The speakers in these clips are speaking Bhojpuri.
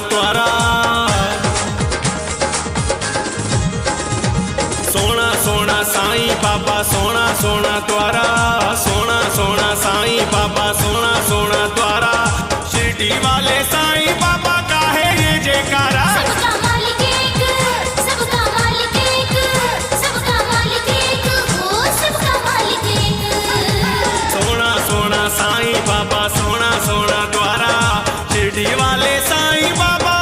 द्वारा। सोना सोना साईं बाबा सोना सोना द्वारा, सोना सोना साईं बाबा सोना सोना द्वारा। शिरडी वाले साईं बाबा का है ये जयकारा। सबका मालिक एक, सबका मालिक एक, सबका मालिक एक, हो सबका मालिक एक। सोना सोना साईं बाबा सोना सोना द्वारा। शिरडी वाले साईं बाबा,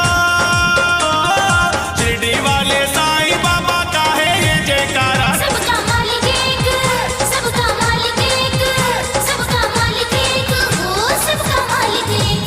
शिरडी वाले साईं बाबा का है ये जयकारा। सबका मालिक एक, सबका मालिक एक, सबका मालिक एक, हो सबका मालिक एक।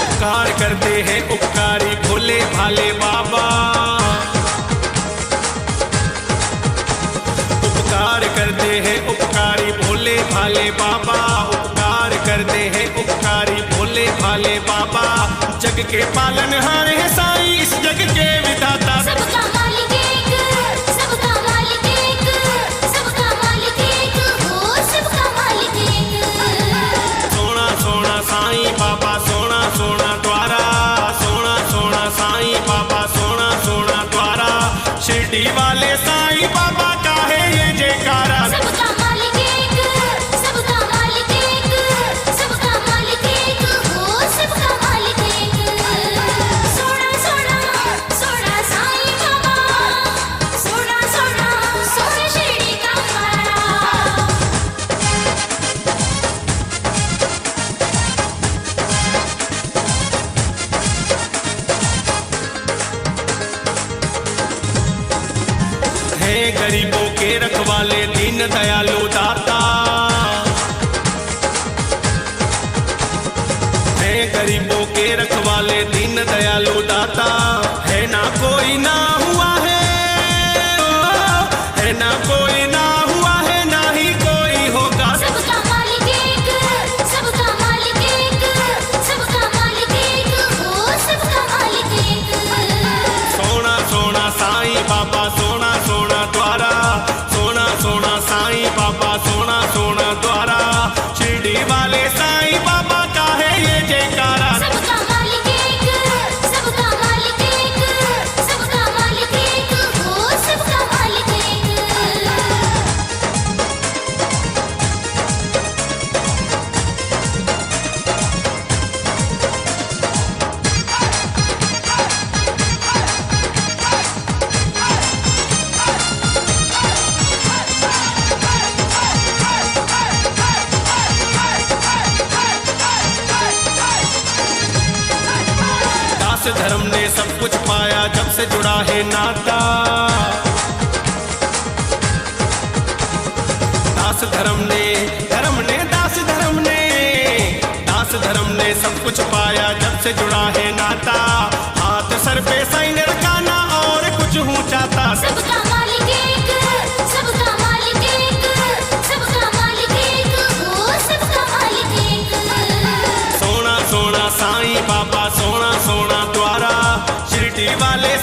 उपकार करते हैं उपकारी भोले भाले बाबा। उपकार करते हैं उपकारी भोले भाले बाबा। उपकार करते हैं उपकारी भोले भाले बाबा। जग के पालनहार है साईं इस जग के विधाता। सबका मालिक एक, सबका मालिक एक, सबका मालिक एक, हो सबका मालिक एक। सोना सोना साईं बाबा सोना सोना द्वारा। सोना सोना साईं बाबा सोना सोना द्वारा। शिरडी वाले साईं बाबा का है ये जयकारा। सबका मालिक एक, सबका मालिक एक, सबका मालिक एक, हो सबका मालिक एक। सोना सोना सोना साईं बाबा, सोना सोना सोना शिरडी का मारा। है गरीबों के रखवाले दीन दयालु दाता। है गरीबों के रखवाले दीन दयालु दाता। है ना कोई ना हुआ है ना कोई ना हुआ है, ना ही कोई होगा। सबका मालिक एक, सबका मालिक एक, सबका मालिक एक, हो सबका मालिक एक। सोना सोना साईं बाबा सोना सोना द्वारा। सोना सोना साईं बाबा सोना सोना द्वारा। शिरडी वाले साईं बाबा का है ये जयकारा। सबका मालिक एक, सबका मालिक एक, सबका मालिक एक, हो सबका मालिक एक। दास धर्म ने सब कुछ पाया जब से जुड़ा है नाता। दास धर्म ने दास धर्म ने सब कुछ पाया जब से जुड़ा है नाता। हाथ सर पे साईं ने रखाना और कुछ हूँ चाहता। सबका मालिक एक, सबका मालिक एक, सबका मालिक एक, हो सबका मालिक एक। सोना सोना साईं बाबा सोना सोना द्वारा। शिरडी वाले